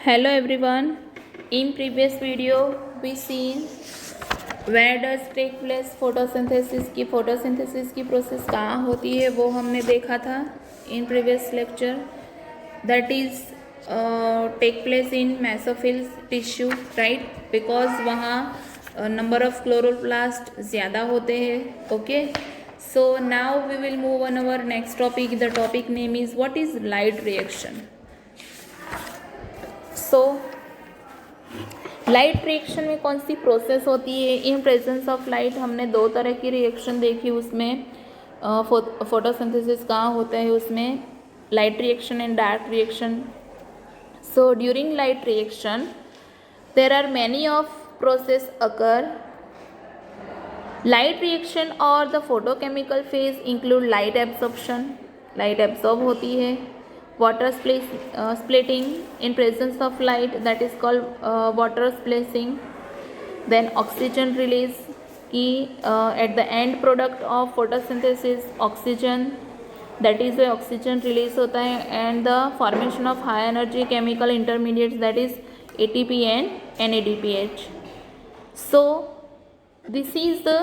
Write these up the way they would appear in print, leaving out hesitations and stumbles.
Hello everyone. In previous video we seen where does take place photosynthesis की process कहाँ होती है वो हमने देखा था in previous lecture. That is take place in mesophyll tissue, right? Because वहाँ number of chloroplast ज़्यादा होते हैं. Okay. So now we will move on our next topic. The topic name is what is light reaction. So light reaction में कौन सी process होती है? In presence of light हमने दो तरह की रिएक्शन देखी. उसमें फोटोसिंथेसिस कहाँ होता है, उसमें light reaction and dark reaction. So during light reaction there are many of process occur. Light reaction और the photochemical phase include light absorption, light absorb होती है. Water splitting in presence of light, that is called water splashing. Then oxygen release की at the end product of photosynthesis oxygen, that is why oxygen release होता है. And the formation of high energy chemical intermediates, that is ATP and NADPH. So this is the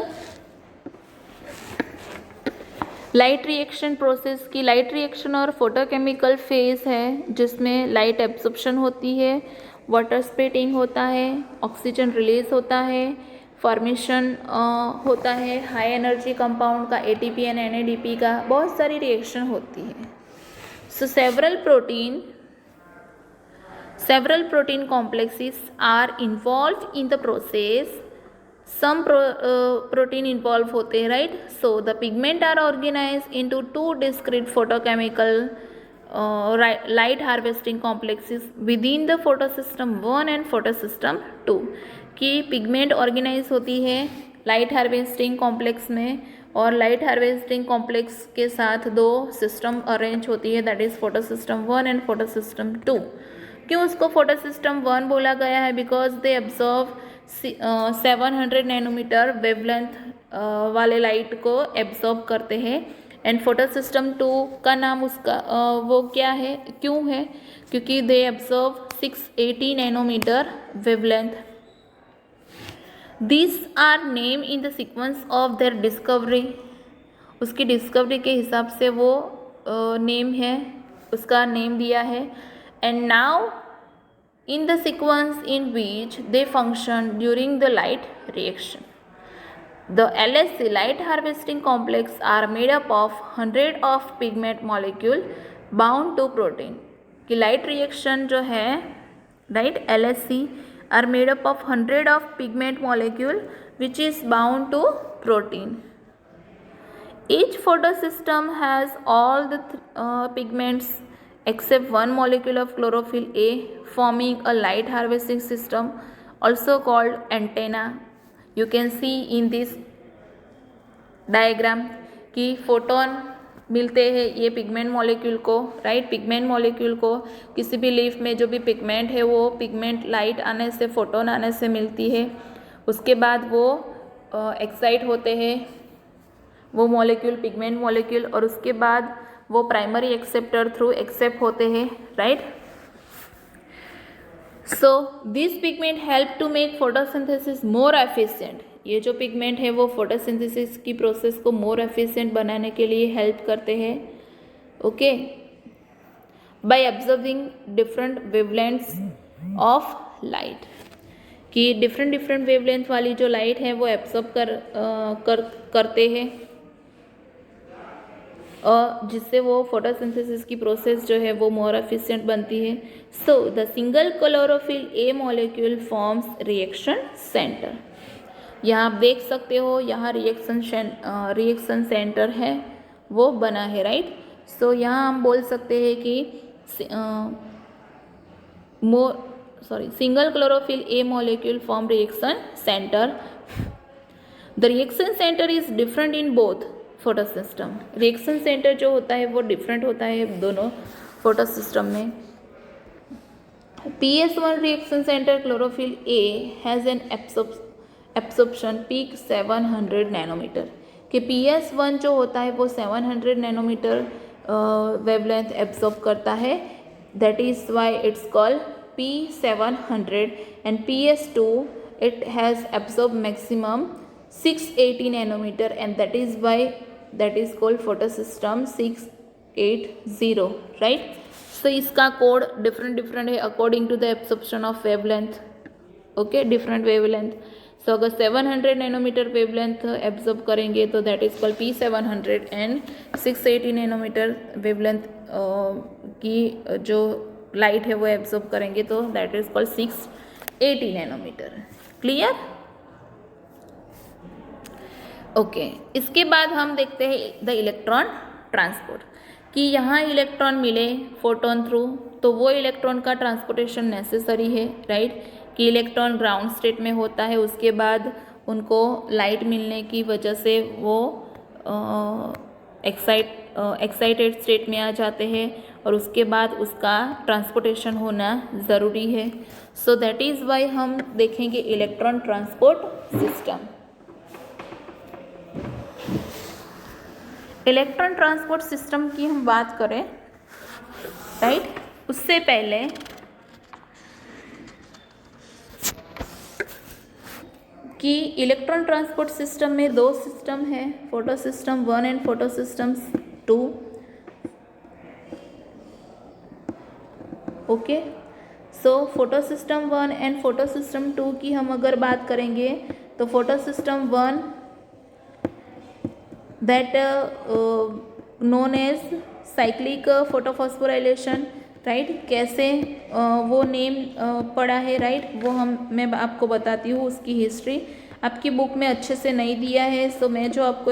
light reaction process की. Light reaction और photochemical phase है जिसमें light absorption होती है, water splitting होता है, ऑक्सीजन रिलीज होता है, फॉर्मेशन होता है हाई एनर्जी कंपाउंड का, एटीपी एंड एनएडीपी का. बहुत सारी रिएक्शन होती है. So several protein complexes are involve in the process. Some protein involve होते हैं, right. So the pigment are organise into two discrete photochemical light harvesting complexes within the photosystem 1 and photosystem 2 की. Pigment organise होती है light harvesting complex में, और light harvesting complex के साथ दो सिस्टम अरेंज होती है, that is photosystem 1 and photosystem 2. क्यों उसको फोटोसिस्टम 1 बोला गया है? Because they observe 700 nanometre wavelength वाले लाइट को एब्जॉर्ब करते हैं. एंड फोटोसिस्टम 2 का नाम उसका वो क्या है, क्यों है? क्योंकि they absorb 680 nanometre wavelength. This are name in the sequence of their discovery. उसकी डिस्कवरी के हिसाब से वो नेम है, उसका नेम दिया है. And now in the sequence in which they function during the light reaction. The LHC, light harvesting complex, are made up of 100 of pigment molecule bound to protein. कि light reaction जो है, right, LHC are made up of 100 of pigment molecule which is bound to protein. Each photosystem has all the pigments except one molecule of chlorophyll A, forming a light harvesting system also called antenna. You can see in this diagram कि photon मिलते हैं ये pigment molecule को, right. Pigment molecule को किसी भी leaf में जो भी पिगमेंट है वो पिगमेंट लाइट आने से, फोटोन आने से मिलती है. उसके बाद वो एक्साइट होते हैं वो मॉलिक्यूल, पिगमेंट मॉलिक्यूल, और उसके बाद वो प्राइमरी एक्सेप्टर थ्रू एक्सेप्ट होते हैं, right. So this pigment help to make photosynthesis more efficient. ये जो पिगमेंट है वो फोटोसिंथेसिस की प्रोसेस को मोर एफिशिएंट बनाने के लिए हेल्प करते हैं. Okay, by observing different wavelengths of light. कि डिफरेंट वेवलेंथ वाली जो लाइट है वो एब्जॉर्ब करते हैं और जिससे वो फोटोसिंथेसिस की प्रोसेस जो है वो मोर एफिशिएंट बनती है. So the single chlorophyll A molecule forms reaction centre. यहाँ आप देख सकते हो, यहाँ रिएक्शन सेंटर है वो बना है, राइट. सो यहाँ हम बोल सकते हैं कि single chlorophyll A molecule form reaction centre. The reaction centre is different in both photosystem. Reaction centre जो होता है वो डिफरेंट होता है दोनों फोटोसिस्टम में. PS1 reaction centre chlorophyll A has an absorption peak 700 nanometer. कि PS1 जो होता है वो 700 नैनोमीटर वेवलेंथ एब्जॉर्ब करता है. That is why it's called P700 and PS2 it has absorbed maximum 680 nanometer, and that is why that is called photosystem 680, right? So इसका code different है according to the absorption of wavelength, okay, different wavelength. So अगर 700 nanometre wavelength absorb करेंगे तो that is called P700, and 680 nanometre wavelength की जो light है वो absorb करेंगे तो that is called 680 nanometre. Clear? Okay. इसके बाद हम देखते हैं द इलेक्ट्रॉन ट्रांसपोर्ट, कि यहाँ इलेक्ट्रॉन मिले फोटोन थ्रू तो वो इलेक्ट्रॉन का ट्रांसपोर्टेशन नेसेसरी है, राइट? कि इलेक्ट्रॉन ग्राउंड स्टेट में होता है, उसके बाद उनको लाइट मिलने की वजह से वो एक्साइटेड स्टेट में आ जाते हैं और उसके बाद उसका ट्रांसपोर्टेशन होना ज़रूरी है. सो दैट इज़ वाई हम देखेंगे electron transport system. Electron transport system की हम बात करें, राइट, उससे पहले कि इलेक्ट्रॉन ट्रांसपोर्ट सिस्टम में दो सिस्टम है, photo system 1 and photo system 2. Okay. So photo system 1 and photo system 2 की हम अगर बात करेंगे तो photo system 1 that known as cyclic photophosphorilation, right? कैसे वो नेम पड़ा है, राइट? वो मैं आपको बताती हूँ उसकी हिस्ट्री. आपकी बुक में अच्छे से नहीं दिया है, सो मैं जो आपको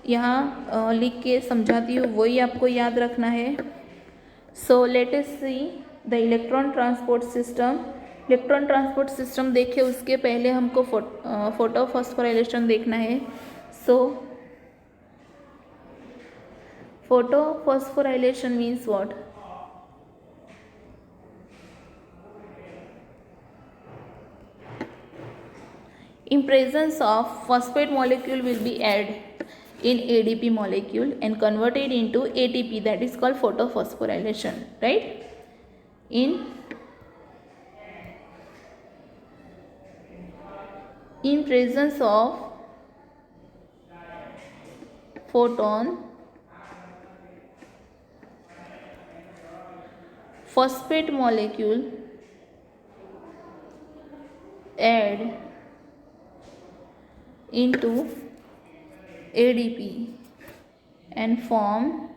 यहाँ लिख के समझाती हूँ वही आपको याद रखना है. So let us see the electron transport system. Electron transport system देखिए, उसके पहले हमको फोटोफॉस्फोराइलेशन देखना है. सो photophosphorylation means what? In presence of phosphate molecule will be added in ADP molecule and converted into ATP, that is called photophosphorylation, right? In presence of photon, phosphate molecule add into ADP and form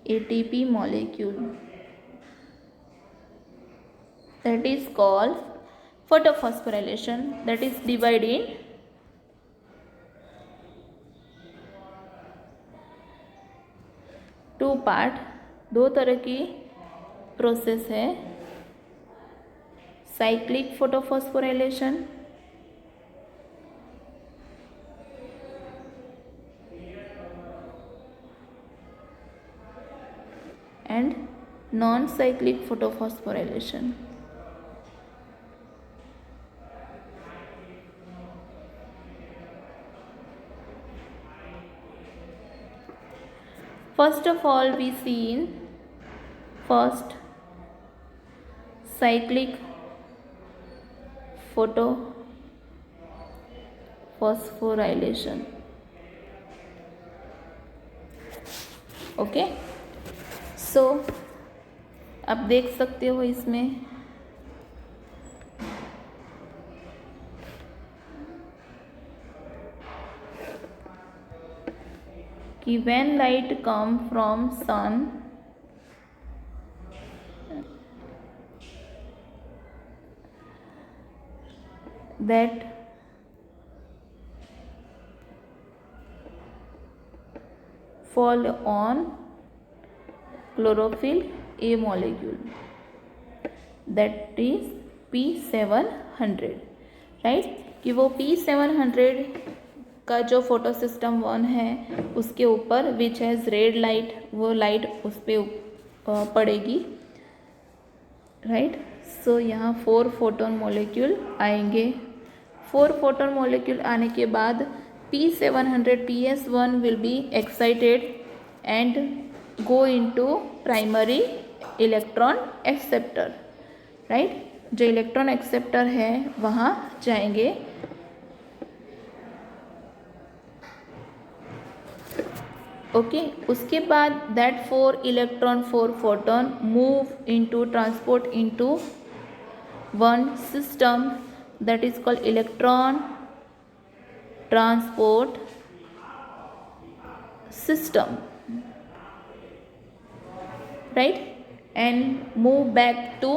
ATP molecule, that is called photophosphorylation. That is divided in two part. दो तरह की process है, cyclic photophosphorylation and non cyclic photophosphorylation. First of all, we see in first cyclic photophosphorylation. Okay. So आप देख सकते हो इसमें कि when light come from sun, that fall on chlorophyll A molecule, that is P700, right? कि वो P700 का जो फोटो सिस्टम 1 है उसके ऊपर विच हैज़ रेड लाइट, वो लाइट उस पर पड़ेगी, राइट? सो यहाँ 4 फोटोन मोलिक्यूल आएंगे. 4 फोटोन मोलिक्यूल आने के बाद P700 PS1 will be excited and go into primary electron acceptor, right. जो इलेक्ट्रॉन एक्सेप्टर है वहाँ जाएंगे। ओके, उसके बाद that 4 electron 4 photon move into transport into one system that is called electron transport system, right, and move back to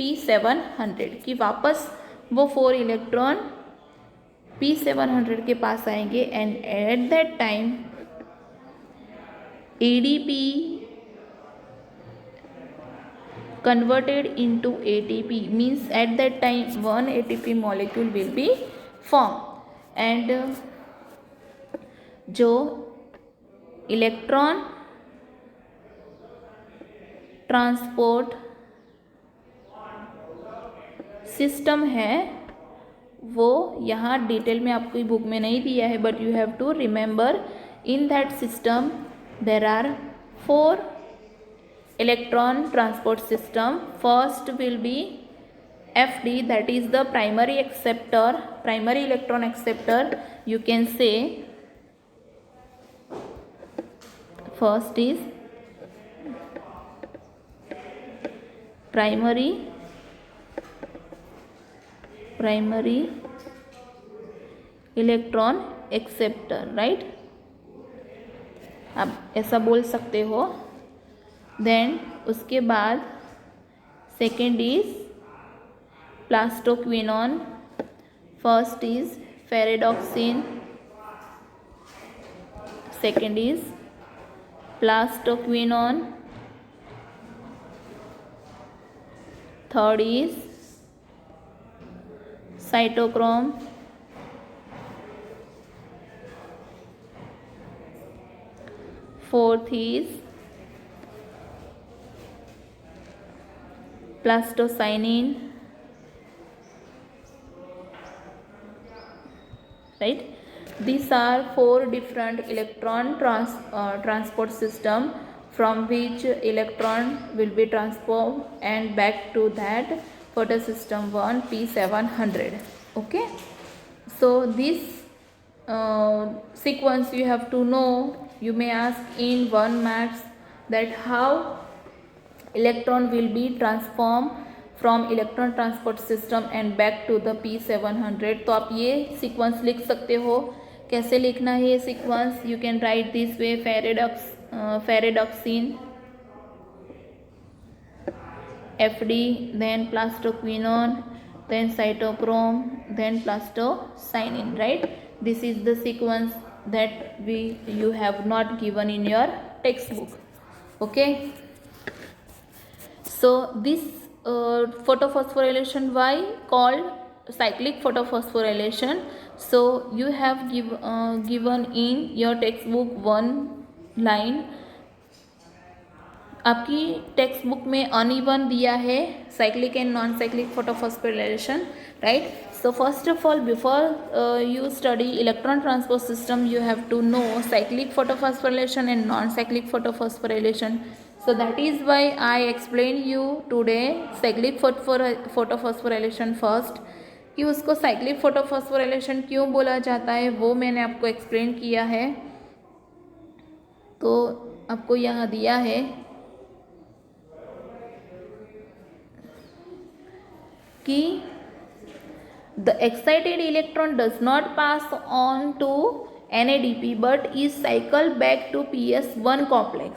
P700 कि वापस वो 4 electron P700 के पास आएंगे and at that time ADP converted into ATP means at that time one ATP molecule will be formed and जो electron transport system है वो यहाँ detail में आपको बुक में नहीं दिया है, but you have to remember in that system there are 4 electron transport system. First will be FD, that is the primary acceptor, primary electron acceptor. You can say first is primary electron acceptor, right, आप ऐसा बोल सकते हो। Then उसके बाद second is plastoquinone, first is ferredoxin, second is plastoquinone, third is cytochrome, fourth is plastocyanin, right. These are 4 different electron transport system from which electron will be transformed and back to that photosystem 1 P700. Okay, so this sequence you have to know. You may ask in 1 maths that how electron will be transformed from electron transport system and back to the P700. तो आप ये sequence लिख सकते हो। कैसे लिखना है ये sequence? You can write this way, ferredoxin, FD, then plastocquinon, then cytochrome, then plastocyanin, right? This is the sequence that you have not given in your textbook. Okay, so this photophosphorylation, why called cyclic photophosphorylation? So you have given in your textbook 1 line. आपकी text book में uneven दिया है cyclic and non cyclic photophosphorylation, right. So first of all, before you study electron transport system, you have to know cyclic photophosphorylation and non-cyclic photophosphorylation. So that is why I explained you today cyclic photophosphorylation first. कि उसको cyclic photophosphorylation क्यों बोला जाता है वो मैंने आपको explain किया है. तो आपको यहाँ दिया है कि the excited electron does not pass on to NADP but is cycled back to PS1 complex.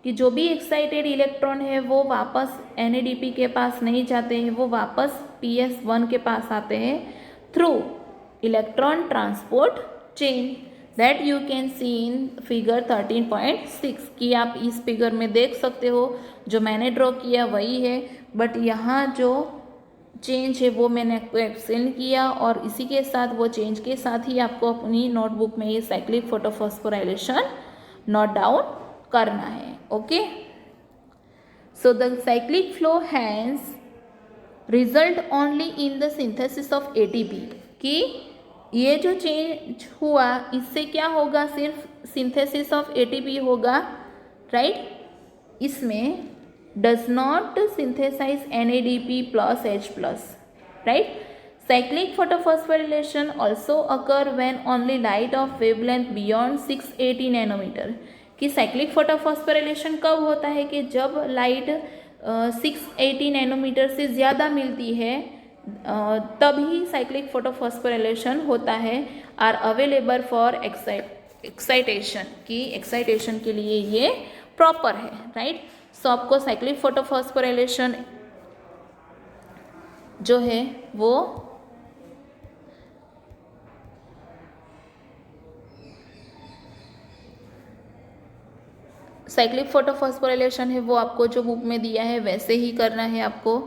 कि जो भी एक्साइटेड इलेक्ट्रॉन है वो वापस NADP के पास नहीं जाते हैं, वो वापस PS1 के पास आते हैं through electron transport chain that you can see in figure 13.6. कि आप इस फिगर में देख सकते हो, जो मैंने ड्रॉ किया वही है, बट यहाँ जो चेंज है वो मैंने आपको एक्सप्लेन किया, और इसी के साथ वो चेंज के साथ ही आपको अपनी नोटबुक में ये साइक्लिक फोटोफॉस्फोराइलेशन नोट डाउन करना है. Okay, so the cyclic flow has result only in the synthesis of ATP. कि ये जो चेंज हुआ इससे क्या होगा, सिर्फ सिंथेसिस ऑफ ATP होगा, राइट. इसमें does not synthesize NADP plus H plus, right? Cyclic photophosphorylation also occur when only light of wavelength beyond 680 nanometer. कि साइक्लिक फोटोफॉस्फोराइलेशन कब होता है कि जब लाइट 680 नैनोमीटर से ज़्यादा मिलती है, तभी साइक्लिक फोटोफॉस्फोराइलेशन होता है। आर अवेलेबल फॉर एक्साइटेशन, कि एक्साइटेशन के लिए ये प्रॉपर है, राइट। सो आपको साइक्लिक फोटोफॉस्फोराइलेशन जो है वो साइक्लिक फोटोफॉस्फोराइलेशन है वो आपको जो बुक में दिया है वैसे ही करना है आपको,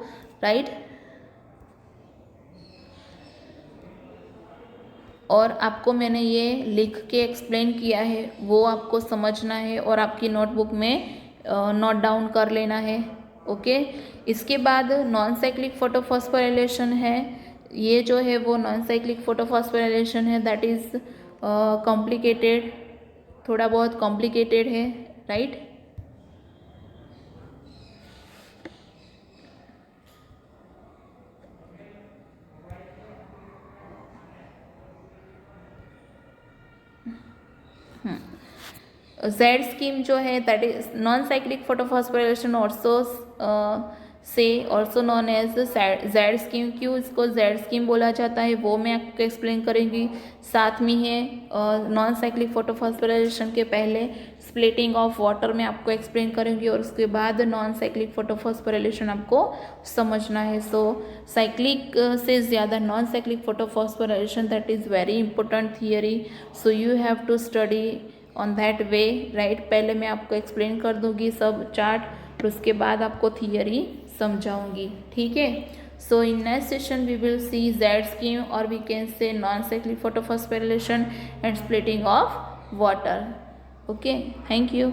राइट। और आपको मैंने ये लिख के एक्सप्लेन किया है वो आपको समझना है और आपकी नोटबुक में नोट डाउन कर लेना है, ओके। इसके बाद नॉन साइक्लिक फोटोफॉस्फोराइलेशन है, ये जो है वो नॉन साइक्लिक फोटोफॉस्फोराइलेशन है, दैट इज़ कॉम्प्लिकेटेड, थोड़ा बहुत कॉम्प्लिकेटेड है, राइट। जेड स्कीम जो है that is non cyclic photophosphorylation also known as Z scheme. क्यों इसको जेड स्कीम बोला जाता है वो मैं आपको एक्सप्लेन करूँगी। साथ में है नॉन साइक्लिक फोटोफॉस्फोराइलेशन के पहले स्प्लिटिंग ऑफ वाटर में आपको एक्सप्लेन करूँगी और उसके बाद नॉन साइक्लिक फोटोफॉस्फोराइलेशन आपको समझना है। सो साइक्लिक से ज़्यादा non cyclic photophosphorylation that is very important theory, so you have to study on that way, right. पहले मैं आपको एक्सप्लेन कर दूंगी सब चार्ट और उसके बाद आपको थियरी समझाऊंगी, ठीक है। So in next session we will see Z scheme और we can say non cyclic photophosphorylation and splitting of water, okay. Thank you.